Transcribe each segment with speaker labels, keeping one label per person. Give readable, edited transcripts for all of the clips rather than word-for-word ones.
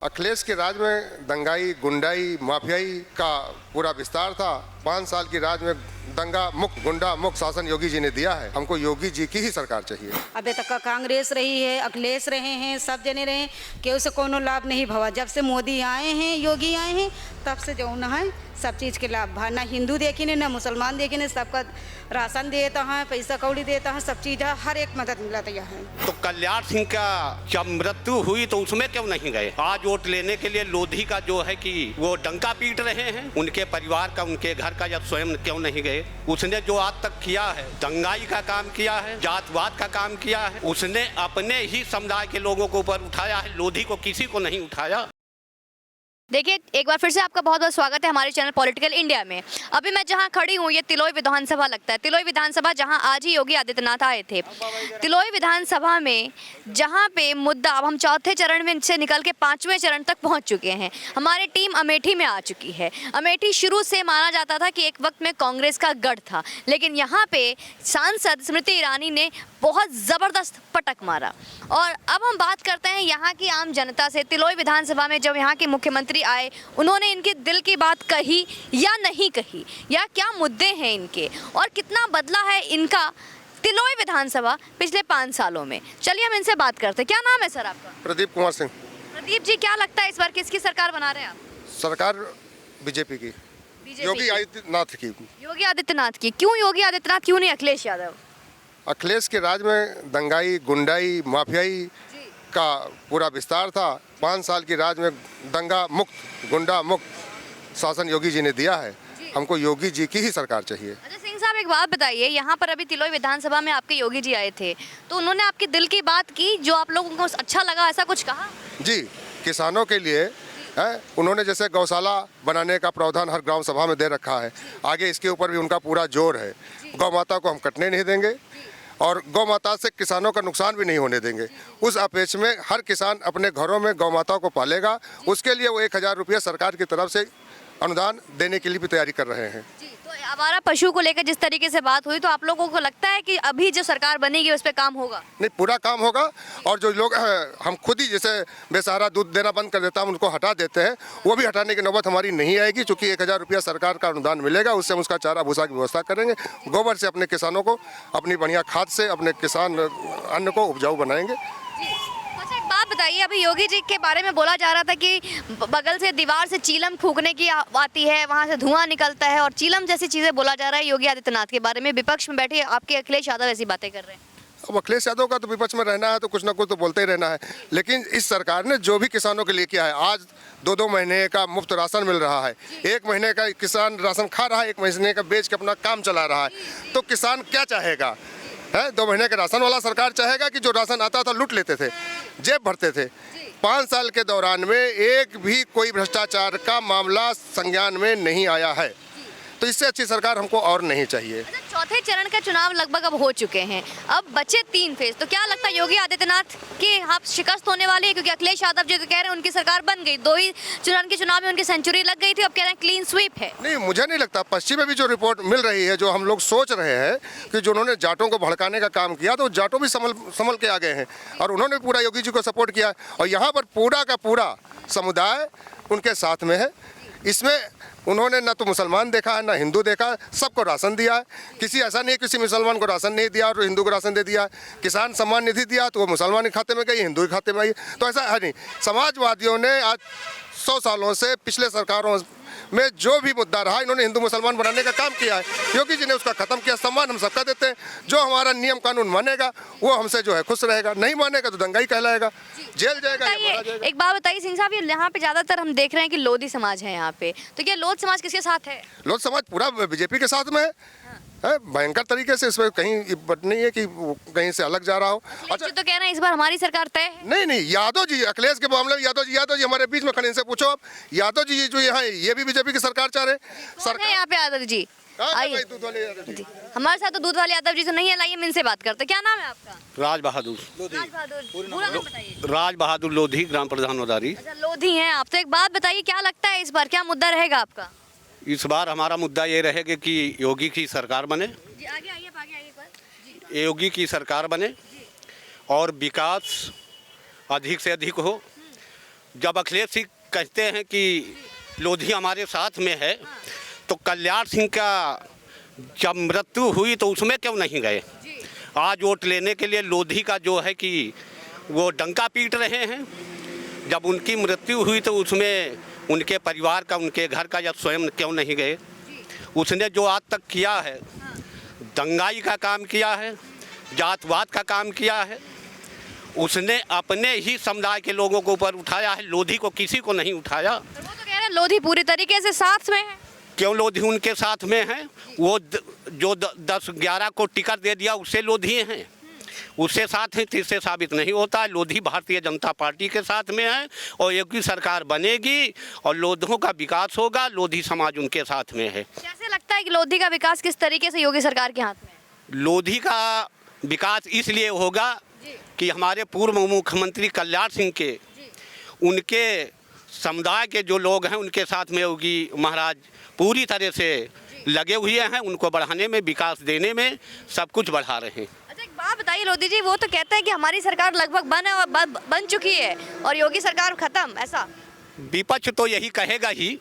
Speaker 1: अखिलेश के राज में दंगाई, गुंडाई, माफियाई का पूरा विस्तार था। 5 साल की राज में दंगा मुक्त, गुंडा मुक्त शासन योगी जी ने दिया है। हमको योगी जी की ही सरकार चाहिए।
Speaker 2: अभी तक का कांग्रेस रही है, अखिलेश रहे हैं, सब जने रहे, केहू से कोनो लाभ नहीं भवा। जब से मोदी आए हैं, योगी आए हैं, तब से जो न है सब चीज़ के लाभ भा। ना हिंदू देखी ने, ना मुसलमान देखी ने, सबका राशन देता है, पैसा कौड़ी देता है, सब चीज़ हर एक मदद मिलता है।
Speaker 3: तो कल्याण सिंह का जब मृत्यु हुई तो उसमें क्यों नहीं गए? आज वोट लेने के लिए लोधी का जो है कि वो डंका पीट रहे हैं, उनके परिवार का, उनके घर का, जब स्वयं क्यों नहीं गए? उसने जो आज तक किया है, दंगाई का काम किया है, जातवाद का काम किया है, उसने अपने ही समुदाय के लोगों को ऊपर उठाया है, लोधी को किसी को नहीं उठाया।
Speaker 4: देखिए, एक बार फिर से आपका बहुत बहुत स्वागत है हमारे चैनल पॉलिटिकल इंडिया में। अभी मैं जहां खड़ी हूं, ये तिलोई विधानसभा लगता है। तिलोई विधानसभा जहां आज ही योगी आदित्यनाथ आए थे। तिलोई विधानसभा में जहां पे मुद्दा, अब हम चौथे चरण में से निकल के 5वें चरण तक पहुंच चुके हैं। हमारी टीम अमेठी में आ चुकी है। अमेठी शुरू से माना जाता था कि एक वक्त में कांग्रेस का गढ़ था, लेकिन यहाँ पे सांसद स्मृति ईरानी ने बहुत ज़बरदस्त पटक मारा। और अब हम बात करते हैं यहाँ की आम जनता से। तिलोई विधानसभा में जब यहाँ के मुख्यमंत्री आए, उन्होंने इनके दिल की बात कही या नहीं कही, या क्या मुद्दे हैं इनके, और कितना बदला है इनका तिलोई विधानसभा पिछले 5 सालों में। चलिए हम इनसे बात करते हैं। क्या नाम है सर आपका?
Speaker 1: प्रदीप कुमार सिंह।
Speaker 4: प्रदीप जी, क्या लगता है इस बार किसकी सरकार बना रहे हैं आप?
Speaker 1: सरकार बीजेपी की, योगी आदित्यनाथ की।
Speaker 4: योगी आदित्यनाथ की। क्यों योगी आदित्यनाथ, क्यों नहीं अखिलेश यादव?
Speaker 1: अखिलेश के राज में दंगाई, गुंडाई, माफियाई का पूरा विस्तार था। 5 साल की राज में दंगा मुक्त, गुंडा मुक्त शासन योगी जी ने दिया है। हमको योगी जी की ही सरकार चाहिए।
Speaker 4: अच्छा सिंह साहब, एक बात बताइए, यहाँ पर अभी तिलोई विधानसभा में आपके योगी जी आए थे, तो उन्होंने आपके दिल की बात की, जो आप लोगों को अच्छा लगा, ऐसा कुछ कहा? जी,
Speaker 1: किसानों के लिए है, उन्होंने जैसे गौशाला बनाने का प्रावधान हर ग्राम सभा में दे रखा है। आगे इसके ऊपर भी उनका पूरा जोर है। गौ माता को हम कटने नहीं देंगे और गौ माता से किसानों का नुकसान भी नहीं होने देंगे। उस अपेक्ष में हर किसान अपने घरों में गौ माता को पालेगा। उसके लिए वो 1000 रुपया सरकार की तरफ से अनुदान देने के लिए भी तैयारी कर रहे हैं।
Speaker 4: जी, तो आवारा पशु को लेकर जिस तरीके से बात हुई, तो आप लोगों को लगता है कि अभी जो सरकार बनेगी उस पर काम होगा?
Speaker 1: नहीं, पूरा काम होगा। और जो लोग हम खुद ही जैसे बेसहारा दूध देना बंद कर देता, हम उनको हटा देते हैं, वो भी हटाने की नौबत हमारी नहीं आएगी, क्योंकि 1000 रुपया सरकार का अनुदान मिलेगा। उससे हम उसका चारा भूसा की व्यवस्था करेंगे। गोबर से अपने किसानों को, अपनी बढ़िया खाद से अपने किसान अन्न को उपजाऊ बनाएंगे।
Speaker 4: बात बताइए, अभी योगी जी के बारे में बोला जा रहा था कि बगल से दीवार से चीलम फूकने की आती है, वहाँ से धुआं निकलता है, और चीलम जैसी चीजें बोला जा रहा है योगी आदित्यनाथ के बारे में। विपक्ष में बैठे आपके अखिलेश यादव ऐसी बातें कर रहे हैं।
Speaker 1: अब अखिलेश यादव का तो विपक्ष में रहना है, तो कुछ ना कुछ तो बोलते ही रहना है। लेकिन इस सरकार ने जो भी किसानों के लिए किया है, आज 2-2 महीने का मुफ्त राशन मिल रहा है। 1 महीने का किसान राशन खा रहा है, 1 महीने का बेच के अपना काम चला रहा है। तो किसान क्या चाहेगा? है 2 महीने का राशन वाला सरकार चाहेगा कि जो राशन आता था लूट लेते थे, जेब भरते थे? 5 साल के दौरान में एक भी कोई भ्रष्टाचार का मामला संज्ञान में नहीं आया है। तो इससे अच्छी सरकार हमको और नहीं चाहिए।
Speaker 4: अच्छा, चौथे चरण का चुनाव लगभग अब हो चुके हैं, अब बचे 3 फेज। तो क्या लगता है योगी आदित्यनाथ की आप शिकस्त होने वाली है? क्योंकि अखिलेश यादव जो कह रहे हैं उनकी सरकार बन गई, 2 ही चरण के चुनाव में उनकी सेंचुरी लग गई थी, अब कह रहे हैं क्लीन स्वीप है।
Speaker 1: नहीं, मुझे नहीं लगता। पश्चिम में भी जो रिपोर्ट मिल रही है, जो हम लोग सोच रहे हैं कि जो उन्होंने जाटों को भड़काने का काम किया, तो जाटों भी संभल के आ गए हैं और उन्होंने पूरा योगी जी को सपोर्ट किया। और यहाँ पर पूरा का पूरा समुदाय उनके साथ में है। इसमें उन्होंने ना तो मुसलमान देखा है, ना हिंदू देखा है, सबको राशन दिया है। किसी ऐसा नहीं है किसी मुसलमान को राशन नहीं दिया और हिंदू को राशन दे दिया। किसान सम्मान निधि दिया तो वो मुसलमान के खाते में गई, हिंदू के खाते में आई। तो ऐसा है नहीं। समाजवादियों ने आज 100 सालों से पिछले सरकारों में जो भी मुद्दा रहा, इन्होंने हिंदू मुसलमान बनाने का काम किया है। योगी जी ने उसका खत्म किया। सम्मान हम सबका देते हैं। जो हमारा नियम कानून मानेगा वो हमसे जो है खुश रहेगा, नहीं मानेगा तो दंगाई कहलाएगा, जेल जाएगा या मारा जाएगा।
Speaker 4: एक बात बताइए सिंह साहब, यहाँ पे ज्यादातर हम देख रहे हैं कि लोधी समाज है यहाँ पे, तो क्या लोध समाज किसके साथ है?
Speaker 1: लोध समाज पूरा बीजेपी के साथ में है। भयंकर तरीके से। इसमें कहीं बट नहीं है कि कहीं से अलग जा रहा हो।
Speaker 4: अच्छा, तो कह रहे हैं इस बार हमारी सरकार तय है?
Speaker 1: नहीं, यादव जी, अखिलेश के मामले में यादव जी हमारे बीच में खड़े, इनसे पूछो आप। यादव जी जो यहाँ, ये भी बीजेपी की सरकार चाह रहे हैं।
Speaker 4: सरकार यहाँ पे यादव जी आइए। हमारे साथ तो दूध वाले यादव जी तो नहीं है, लाइए हम इनसे बात करते। क्या नाम है आपका?
Speaker 3: राज बहादुर।
Speaker 4: पूरा नाम बताइए।
Speaker 3: राज बहादुर लोधी, ग्राम प्रधान वदारी।
Speaker 4: अच्छा, लोधी हैं आप। तो एक बात बताइए, क्या लगता है इस बार क्या मुद्दा रहेगा आपका?
Speaker 3: इस बार हमारा मुद्दा ये रहेगा कि योगी की सरकार बने, योगी की सरकार बने और विकास अधिक से अधिक हो जब अखिलेश सिंह कहते हैं कि लोधी हमारे साथ में है, तो कल्याण सिंह का जब मृत्यु हुई तो उसमें क्यों नहीं गए? आज वोट लेने के लिए लोधी का जो है कि वो डंका पीट रहे हैं। जब उनकी मृत्यु हुई तो उसमें उनके परिवार का, उनके घर का जब स्वयं क्यों नहीं गए? उसने जो आज तक किया है, दंगाई का काम किया है, जातवाद का काम किया है, उसने अपने ही समुदाय के लोगों को ऊपर उठाया है, लोधी को किसी को नहीं उठाया।
Speaker 4: वो तो कह रहे हैं लोधी पूरी तरीके से साथ में है।
Speaker 3: क्यों लोधी उनके साथ में है? वो जो 10-11 को टिकट दे दिया उससे लोधी हैं, उससे साथ हैं, इससे साबित नहीं होता है। लोधी भारतीय जनता पार्टी के साथ में है और योगी सरकार बनेगी और लोधों का विकास होगा, लोधी समाज उनके साथ में है।
Speaker 4: कैसे लगता है कि लोधी का विकास किस तरीके से योगी सरकार के हाथ में है?
Speaker 3: लोधी का विकास इसलिए होगा कि हमारे पूर्व मुख्यमंत्री कल्याण सिंह के, उनके समुदाय के जो लोग हैं उनके साथ में योगी महाराज पूरी तरह से लगे हुए हैं, उनको बढ़ाने में, विकास देने में सब कुछ बढ़ा रहे हैं।
Speaker 4: अच्छा, एक बात बताइए लोधी जी, वो तो कहते हैं कि हमारी सरकार लगभग बन चुकी है और योगी सरकार खत्म, ऐसा?
Speaker 3: विपक्ष तो यही कहेगा ही।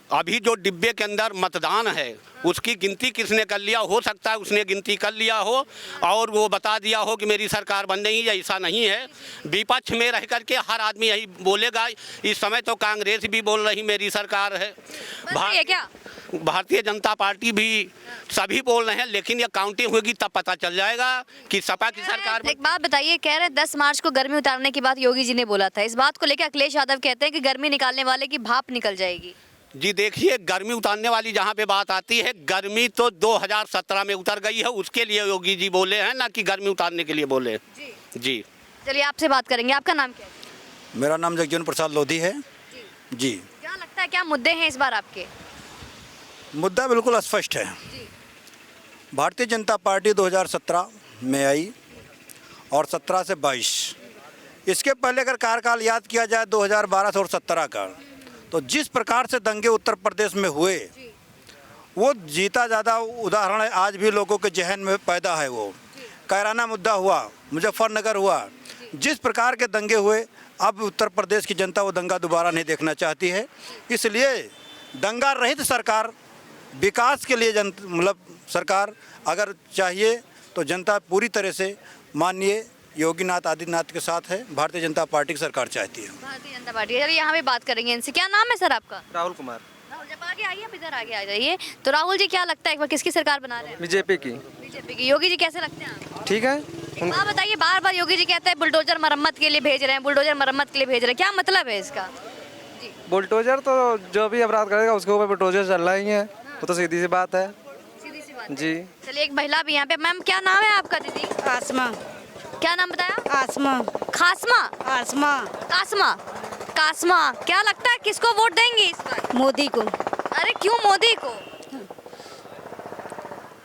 Speaker 3: अभी जो डिब्बे के अंदर मतदान है उसकी गिनती किसने कर लिया? हो सकता है उसने गिनती कर लिया हो और वो बता दिया हो कि मेरी सरकार बन रही है, ऐसा नहीं है। विपक्ष में रह करके हर आदमी यही बोलेगा। इस समय तो कांग्रेस भी बोल रही मेरी सरकार है,
Speaker 4: क्या
Speaker 3: भारतीय जनता पार्टी भी, सभी बोल रहे हैं, लेकिन ये काउंटिंग होगी तब पता चल जाएगा कि सपा की सरकार।
Speaker 4: एक बात बताइए, कह रहे हैं 10 मार्च को गर्मी उतारने की बात योगी जी ने बोला था, इस बात को लेकर अखिलेश यादव कहते हैं कि गर्मी निकालने वाले की भाप निकल जाएगी।
Speaker 3: जी देखिए, गर्मी उतारने वाली जहाँ पे बात आती है, गर्मी तो 2017 में उतर गई है, उसके लिए योगी जी बोले हैं, ना कि गर्मी उतारने के लिए बोले। जी
Speaker 4: चलिए आपसे बात करेंगे, आपका नाम क्या है?
Speaker 5: मेरा नाम जगजीवन प्रसाद लोधी है जी।
Speaker 4: क्या लगता है क्या मुद्दे हैं इस बार आपके?
Speaker 5: मुद्दा बिल्कुल स्पष्ट है। भारतीय जनता पार्टी 2017 में आई और 17 से 22, इसके पहले अगर कार्यकाल याद किया जाए 2012 और 17 का, तो जिस प्रकार से दंगे उत्तर प्रदेश में हुए वो जीता ज़्यादा उदाहरण है, आज भी लोगों के जहन में पैदा है। वो कैराना मुद्दा हुआ, मुजफ्फरनगर हुआ, जिस प्रकार के दंगे हुए, अब उत्तर प्रदेश की जनता वो दंगा दोबारा नहीं देखना चाहती है। इसलिए दंगा रहित सरकार, विकास के लिए मतलब सरकार अगर चाहिए तो जनता पूरी तरह से माननीय योगीनाथ आदित्यनाथ के साथ है, भारतीय जनता पार्टी की सरकार चाहती है।
Speaker 4: भारतीय जनता पार्टी, चलिए यहाँ पे बात करेंगे इनसे। क्या नाम है सर आपका?
Speaker 6: राहुल कुमार।
Speaker 4: राहुल, जब आगे आइए, आप इधर आगे आ जाइए। तो राहुल जी क्या लगता है एक बार किसकी सरकार बना रहे हैं?
Speaker 6: बीजेपी की।
Speaker 4: बीजेपी की। योगी जी कैसे लगते हैं आप?
Speaker 6: ठीक है।
Speaker 4: आप बताइए, बार बार योगी जी कहते हैं बुलडोजर मरम्मत के लिए भेज रहे हैं, बुलडोजर मरम्मत के लिए भेज रहे हैं, क्या मतलब है इसका?
Speaker 6: बुलडोजर तो जो भी अपराध करेगा उसके ऊपर बुलडोजर चल रहा ही है, वो तो सीधी सी बात है।
Speaker 4: सीधी सी बात
Speaker 6: जी।
Speaker 4: चलिए एक महिला भी यहाँ पे। मैम क्या नाम है आपका? दीदी
Speaker 2: आसमा।
Speaker 4: क्या नाम बताया?
Speaker 2: आसमा।
Speaker 4: खासमा?
Speaker 2: आसमा।
Speaker 4: कासमा? कासमा। क्या लगता है किसको वोट देंगे इस बार?
Speaker 2: मोदी को।
Speaker 4: अरे क्यों मोदी को?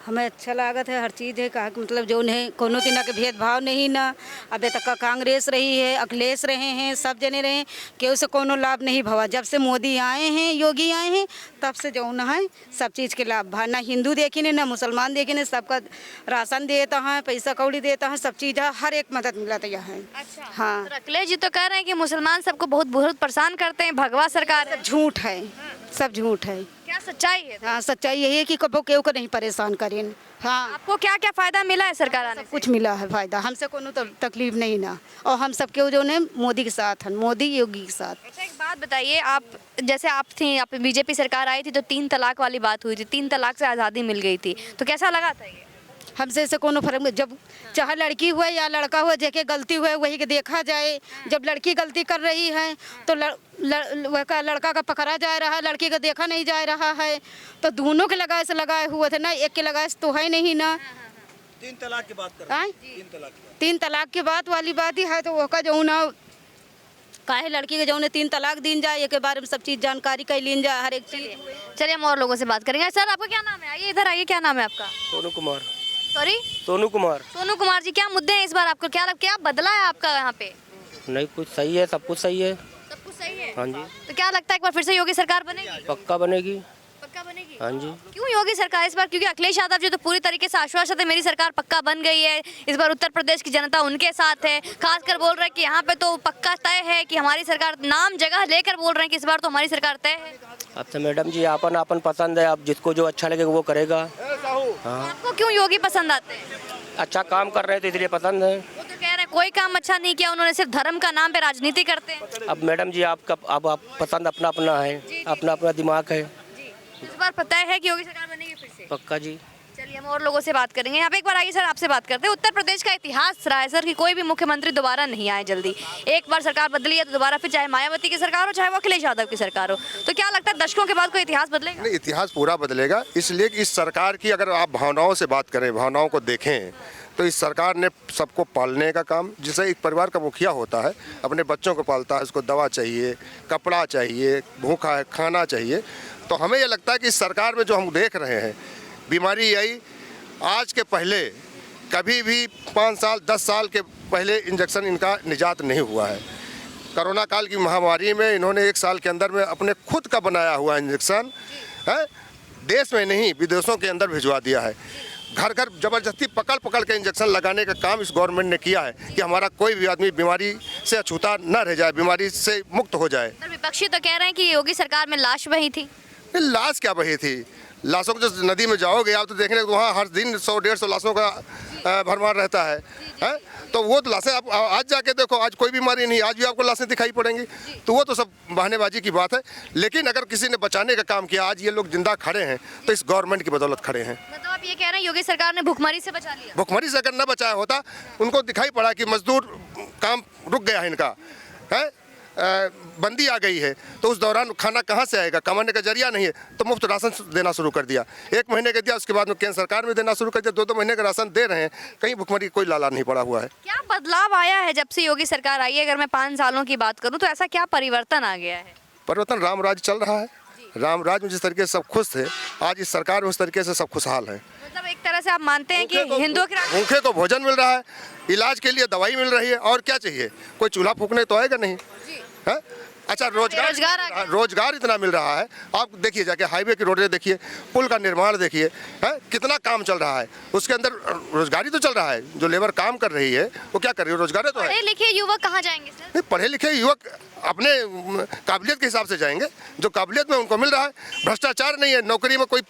Speaker 2: हमें अच्छा लागत है, हर चीज़ है, कहा मतलब जो है कोनो तिना के भेदभाव नहीं ना। अबे तक का कांग्रेस रही है, अखिलेश रहे हैं, सब जने रहे हैं, केहू से कोनो लाभ नहीं भवा। जब से मोदी आए हैं, योगी आए हैं, तब से जो है सब चीज़ के लाभ भा। ना हिंदू देखी ने, ना मुसलमान देखी ने, सबका राशन देता है, पैसा कौड़ी देता है, सब चीज़ हर एक मदद मिलता है।
Speaker 4: अच्छा।
Speaker 2: हाँ।
Speaker 4: तो अखिलेश जी तो कह रहे हैं कि मुसलमान सबको बहुत बहुत परेशान करते हैं, भगवा सरकार है।
Speaker 2: झूठ है, सब झूठ है।
Speaker 4: क्या सच्चाई है?
Speaker 2: हाँ, सच्चाई यही है कि कबो केहू को नहीं परेशान करें। हाँ,
Speaker 4: आपको क्या क्या फायदा मिला है सरकार आने से?
Speaker 2: कुछ मिला है फायदा, हमसे कोनो तकलीफ नहीं ना। और हम सबके जो ने मोदी के साथ हैं, मोदी योगी के साथ।
Speaker 4: अच्छा, एक बात बताइए, आप जैसे आप थी, आप बीजेपी सरकार आई थी तो 3 तलाक वाली बात हुई थी, 3 तलाक से आज़ादी मिल गई थी, तो कैसा लगा था ये?
Speaker 2: हमसे ऐसे कोनो फर्क नहीं, जब चाहे लड़की हुए या लड़का हुए, जेके गलती हुए वही के देखा जाए। जब लड़की गलती कर रही है तो लड़का का पकड़ा जा रहा है, लड़की का देखा नहीं जा रहा है, तो दोनों के लगाए से लगाए हुए थे ना, एक के लगाए से तो है नहीं ना।
Speaker 5: 3 तलाक की बात कर रहे हैं।
Speaker 2: 3 तलाक की बात वाली बात ही है, तो वो का जो ना काहे लड़की के जो ने 3 तलाक दीन जाए, के बारे में सब चीज़ जानकारी कर लीन जाए, हर एक चीज़।
Speaker 4: चलिए हम और लोगों से बात करेंगे। सर आपका क्या नाम है? आइए इधर आइए, क्या नाम है आपका?
Speaker 6: सोनू कुमार।
Speaker 4: सॉरी,
Speaker 6: सोनू कुमार।
Speaker 4: सोनू कुमार जी, क्या मुद्दे हैं इस बार आपको? क्या बदला है आपका यहाँ पे?
Speaker 7: नहीं, कुछ सही है, सब कुछ सही है।
Speaker 4: सब कुछ सही है।
Speaker 7: हाँ जी।
Speaker 4: तो क्या लगता है एक बार फिर से योगी सरकार बनेगी?
Speaker 7: पक्का बनेगी।
Speaker 4: पक्का बनेगी।
Speaker 7: हाँ जी।
Speaker 4: क्यों योगी सरकार इस बार? क्योंकि अखिलेश यादव जी तो पूरी तरीके से आश्वासित है, मेरी सरकार पक्का बन गई है, इस बार उत्तर प्रदेश की जनता उनके साथ है। खासकर बोल रहे हैं कि यहाँ पे तो पक्का तय है कि हमारी सरकार, नाम जगह लेकर बोल रहे हैं कि इस बार तो हमारी सरकार तय है।
Speaker 7: अब तो मैडम जी अपन अपन पसंद है, अब जिसको जो अच्छा लगे वो करेगा। हाँ।
Speaker 4: आपको क्यों योगी पसंद आते हैं?
Speaker 7: अच्छा काम कर रहे हैं तो इसलिए पसंद है।
Speaker 4: वो तो कह रहे हैं कोई काम अच्छा नहीं किया उन्होंने, सिर्फ धर्म का नाम पे राजनीति करते हैं।
Speaker 7: अब मैडम जी आपका अब आप पसंद अपना अपना है, अपना अपना दिमाग है।
Speaker 4: इस बार पता है कि योगी सरकार बनेगी फिर से?
Speaker 7: पक्का जी।
Speaker 4: चलिए हम और लोगों से बात करेंगे। यहाँ पे एक बार आइए सर, आपसे बात करते हैं। उत्तर प्रदेश का इतिहास रहा है सर कि कोई भी मुख्यमंत्री दोबारा नहीं आए जल्दी। एक बार सरकार बदली है तो दोबारा फिर चाहे मायावती की सरकार हो चाहे वो अखिलेश यादव की सरकार हो, तो क्या लगता है दशकों के बाद कोई इतिहास बदलेगा?
Speaker 1: नहीं, इतिहास पूरा बदलेगा। इसलिए कि इस सरकार की अगर आप भावनाओं से बात करें, भावनाओं को देखें, तो इस सरकार ने सबको पालने का काम, जैसे एक परिवार का मुखिया होता है, अपने बच्चों को पालता है, उसको दवा चाहिए, कपड़ा चाहिए, भूखा है खाना चाहिए। तो हमें यह लगता है कि इस सरकार में जो हम देख रहे हैं, बीमारी आई आज के पहले कभी भी 5 साल 10 साल के पहले इंजेक्शन इनका निजात नहीं हुआ है। कोरोना काल की महामारी में इन्होंने 1 साल के अंदर में अपने खुद का बनाया हुआ इंजेक्शन है, देश में नहीं विदेशों के अंदर भिजवा दिया है। घर घर जबरदस्ती पकड़ पकड़ के इंजेक्शन लगाने का काम इस गवर्नमेंट ने किया है कि हमारा कोई भी आदमी बीमारी से अछूता न रह जाए, बीमारी से मुक्त हो जाए।
Speaker 4: सर विपक्षी तो कह रहे हैं कि योगी सरकार में लाश बही थी।
Speaker 1: लाश क्या बही थी? लाशों को जो नदी में जाओगे आप तो देखने को वहाँ हर दिन 100-150 लाशों का भरमार रहता है। तो वो तो लाशें आप आज जाके देखो, आज कोई बीमारी नहीं, आज भी आपको लाशें दिखाई पड़ेंगी। तो वो तो सब बहानेबाजी की बात है। लेकिन अगर किसी ने बचाने का काम किया, आज ये लोग जिंदा खड़े हैं तो इस गवर्नमेंट की बदौलत खड़े हैं।
Speaker 4: मतलब आप ये कह रहे हैं योगी सरकार ने भुखमरी से बचा लिया?
Speaker 1: भुखमरी से अगर न बचाया होता, उनको दिखाई पड़ा कि मजदूर काम रुक गया है इनका, है बंदी आ गई है, तो उस दौरान खाना कहाँ से आएगा? कमाने का जरिया नहीं है, तो मुफ्त राशन देना शुरू कर दिया। 1 महीने का दिया, उसके बाद में केंद्र सरकार में देना शुरू कर दिया। 2-2 महीने का राशन दे रहे हैं, कहीं भुखमरी कोई लाला नहीं पड़ा हुआ है।
Speaker 4: क्या बदलाव आया है जब से योगी सरकार आई है? अगर मैं 5 सालों की बात करूं तो ऐसा क्या परिवर्तन आ गया है?
Speaker 1: परिवर्तन, राम राज चल रहा है। राम राज में जिस तरीके से सब खुश थे, आज इस सरकार में उस तरीके से सब खुशहाल है।
Speaker 4: मतलब एक तरह से आप मानते हैं कि हिंदुओं के
Speaker 1: भूखे को भोजन मिल रहा है, इलाज के लिए दवाई मिल रही है, और क्या चाहिए? कोई चूल्हा फूकने तो आएगा नहीं है? अच्छा, रोजगार इतना मिल रहा है। आप देखिए जाके हाईवे की रोडें देखिए, पुल का निर्माण देखिए, है कितना काम चल रहा है। उसके अंदर रोजगारी तो चल रहा है। जो लेबर काम कर रही है वो क्या कर रही है? रोजगार तो है।
Speaker 4: पढ़े लिखे युवक कहाँ जाएंगे सर?
Speaker 1: नहीं, पढ़े लिखे युवक अपने काबिलियत के हिसाब से जाएंगे, जो काबिलियत में उनको मिल रहा है। भ्रष्टाचार नहीं है, नौकरी में कोई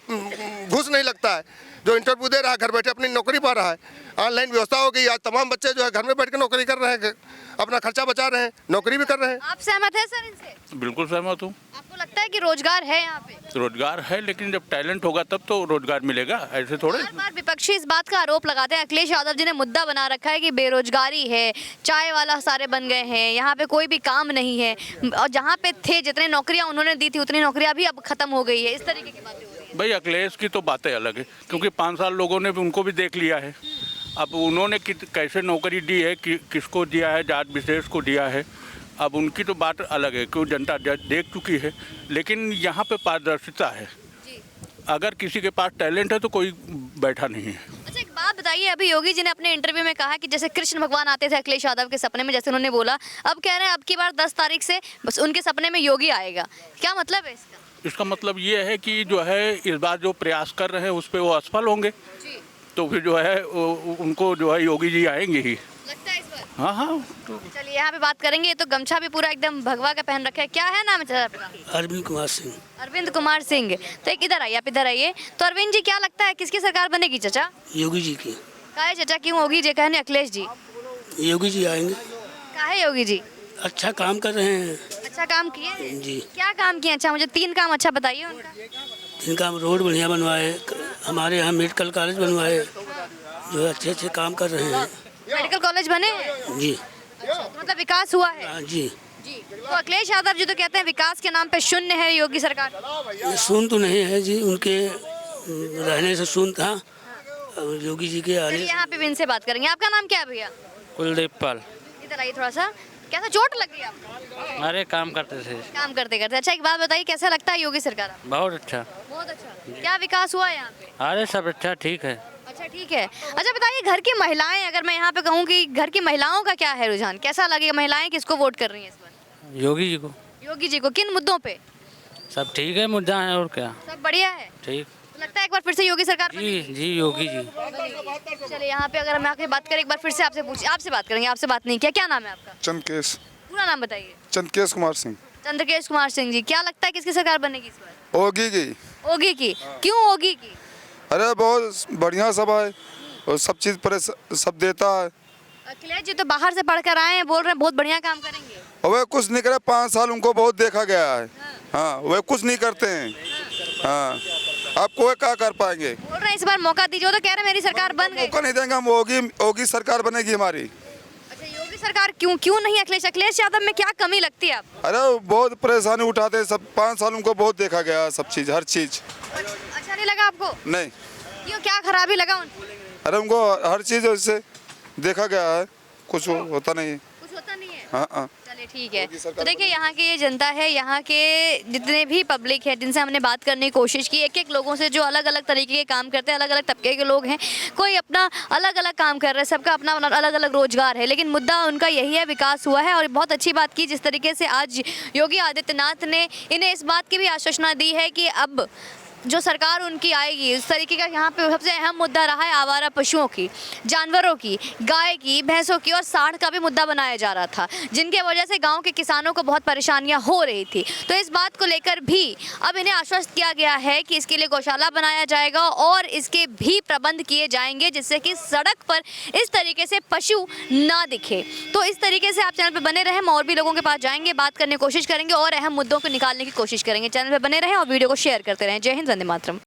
Speaker 1: घूस नहीं लगता है। जो इंटरव्यू दे रहा है घर बैठे अपनी नौकरी पा रहा है। ऑनलाइन व्यवस्था हो गई, आज तमाम बच्चे जो है घर में बैठ के नौकरी कर रहे हैं, अपना खर्चा बचा रहे हैं, नौकरी भी कर रहे हैं।
Speaker 4: आप सहमत है सर इनसे?
Speaker 8: बिल्कुल सहमत हूँ।
Speaker 4: आपको लगता है कि रोजगार है यहाँ पे?
Speaker 8: रोजगार है, लेकिन जब टैलेंट होगा तब तो रोजगार मिलेगा, ऐसे थोड़े।
Speaker 4: बार बार विपक्षी इस बात का आरोप लगाते हैं, अखिलेश यादव जी ने मुद्दा बना रखा है कि बेरोजगारी है, चाय वाला सारे बन गए हैं, यहाँ पे कोई भी काम नहीं है, और जहाँ पे थे जितने नौकरियाँ उन्होंने दी थी उतनी नौकरियाँ भी अब खत्म हो गई है। इस तरीके की बातें हो रही है।
Speaker 8: भाई अखिलेश की तो बातें अलग है, क्योंकि 5 साल लोगों ने भी उनको भी देख लिया है। अब उन्होंने कैसे नौकरी दी है, किसको दिया है, जात विशेष को दिया है, अब उनकी तो बात अलग है, क्यों जनता देख चुकी है। लेकिन यहाँ पे पारदर्शिता है। अगर किसी के पास टैलेंट है तो कोई बैठा नहीं है।
Speaker 4: अच्छा एक बात बताइए, अभी योगी जी ने अपने इंटरव्यू में कहा कि जैसे कृष्ण भगवान आते थे अखिलेश यादव के सपने में, जैसे उन्होंने बोला, अब कह रहे हैं अब की बार 10 तारीख से बस उनके सपने में योगी आएगा। क्या मतलब है इसका?
Speaker 8: इसका मतलब ये है कि जो है इस बार जो प्रयास कर रहे हैं उस पर वो असफल होंगे, तो फिर जो है उनको जो है योगी जी आएंगे ही।
Speaker 4: लगता है इस बार?
Speaker 8: हाँ। तो
Speaker 4: चलिए यहाँ पे बात करेंगे। ये तो गमछा भी पूरा एकदम भगवा का पहन रखा है। क्या है नाम है आपका?
Speaker 9: अरविंद कुमार सिंह।
Speaker 4: अरविंद कुमार सिंह। तो एक इधर आइए, आप इधर आइए। तो अरविंद जी क्या लगता है किसकी सरकार बनेगी चाचा?
Speaker 9: योगी जी की।
Speaker 4: काहे चाचा क्यों होगी? जे कहने अखिलेश जी।
Speaker 9: योगी जी आएंगे।
Speaker 4: काहे योगी जी?
Speaker 9: अच्छा काम कर रहे हैं।
Speaker 4: अच्छा काम किए
Speaker 9: जी।
Speaker 4: क्या काम किए? अच्छा मुझे 3 काम अच्छा बताइए उनका।
Speaker 9: 3 काम, रोड बढ़िया बनवाए, हमारे यहाँ मेडिकल कॉलेज बनवाए, जो अच्छे काम कर रहे हैं।
Speaker 4: मेडिकल कॉलेज बने हैं?
Speaker 9: जी।
Speaker 4: अच्छा, तो मतलब विकास हुआ है?
Speaker 9: हाँ जी।
Speaker 4: तो अखिलेश यादव जी तो कहते हैं विकास के नाम पे शून्य है योगी सरकार।
Speaker 9: सुन तो नहीं है जी, उनके रहने से सुन था। योगी जी के आने।
Speaker 4: यहाँ पे भी इनसे बात करेंगे। आपका नाम क्या है भैया?
Speaker 7: कुलदीप पाल।
Speaker 4: इधर आइए थोड़ा सा। कैसा चोट लगी आपको?
Speaker 7: अरे काम करते थे।
Speaker 4: काम करते करते। अच्छा एक बात बताइए, कैसा लगता है योगी सरकार?
Speaker 7: बहुत अच्छा।
Speaker 4: बहुत अच्छा। क्या विकास हुआ है यहाँ पे?
Speaker 7: अरे सब अच्छा ठीक है।
Speaker 4: अच्छा ठीक है। अच्छा बताइए, घर की महिलाएं, अगर मैं यहाँ पे कहूँ कि घर की महिलाओं का क्या है रुझान, कैसा लगेगा? महिलाएं किसको वोट कर रही हैं इस बार?
Speaker 7: योगी जी को।
Speaker 4: योगी जी को। किन मुद्दों पे?
Speaker 9: सब ठीक है, मुद्दा है और क्या।
Speaker 4: सब बढ़िया है।
Speaker 9: ठीक।
Speaker 4: तो लगता है एक बार फिर से योगी सरकार
Speaker 9: जी
Speaker 4: बनेगी?
Speaker 9: जी योगी जी।
Speaker 4: चलिए यहाँ पे अगर हम आके बात करें एक बार फिर से आपसे बात करेंगे, आपसे बात नहीं किया। क्या नाम है आपका?
Speaker 10: चंदकेश
Speaker 4: पूरा नाम बताइए।
Speaker 10: चंदकेश कुमार सिंह।
Speaker 4: चंद्रकेश कुमार सिंह जी, क्या लगता है किसकी सरकार बनेगी इस बार?
Speaker 10: होगी की।
Speaker 4: ओगी की? क्यों ओगी की?
Speaker 10: अरे बहुत बढ़िया सब है और सब चीज़ पर सब देता है।
Speaker 4: अखिलेश जी तो बाहर से पढ़कर आए हैं, बोल रहे हैं बहुत बढ़िया काम करेंगे।
Speaker 10: और वे कुछ नहीं करे, 5 साल उनको बहुत देखा गया है। हाँ वे कुछ नहीं करते हैं। हाँ आप कोई क्या कर पाएंगे?
Speaker 4: बोल रहे हैं इस बार मौका दीजिए, वो तो कह रहे हैं मेरी सरकार बन गई।
Speaker 10: मौका नहीं देंगे हम, होगी सरकार बनेगी हमारी।
Speaker 4: अच्छा योगी सरकार क्यों नहीं अखिलेश यादव में क्या कमी लगती है आपको?
Speaker 10: अरे वो बहुत परेशानी उठाते हैं सब, 5 साल उनको बहुत देखा गया है, सब चीज़ हर चीज़।
Speaker 4: अच्छा नहीं लगा आपको?
Speaker 10: नहीं।
Speaker 4: क्यों, क्या खराबी लगा उनको?
Speaker 10: अरे उनको हर चीज़ उससे देखा गया है, कुछ होता नहीं है।
Speaker 4: कुछ होता नहीं है।
Speaker 10: हाँ हाँ।
Speaker 4: चलिए ठीक है। तो देखिए यहाँ की ये जनता है, यहाँ के जितने भी पब्लिक है जिनसे हमने बात करने की कोशिश की, एक एक लोगों से जो अलग अलग तरीके के काम करते हैं, अलग अलग तबके के लोग हैं, कोई अपना अलग अलग काम कर रहा है, सबका अपना अलग अलग रोजगार है, लेकिन मुद्दा उनका यही है, विकास हुआ है। और बहुत अच्छी बात की जिस तरीके से आज योगी आदित्यनाथ ने इन्हें इस बात की भी आश्वासना दी है कि अब जो सरकार उनकी आएगी, उस तरीके का यहाँ पे सबसे अहम मुद्दा रहा है आवारा पशुओं की, जानवरों की, गाय की, भैंसों की और सांड का भी मुद्दा बनाया जा रहा था, जिनके वजह से गांव के किसानों को बहुत परेशानियां हो रही थी। तो इस बात को लेकर भी अब इन्हें आश्वस्त किया गया है कि इसके लिए गौशाला बनाया जाएगा और इसके भी प्रबंध किए जाएंगे, जिससे कि सड़क पर इस तरीके से पशु ना दिखे। तो इस तरीके से आप चैनल पर बने रहें, हम और भी लोगों के पास जाएंगे, बात करने की कोशिश करेंगे और अहम मुद्दों को निकालने की कोशिश करेंगे। चैनल पर बने रहें और वीडियो को शेयर करते रहें। जय हिंद, वंदे मातरम।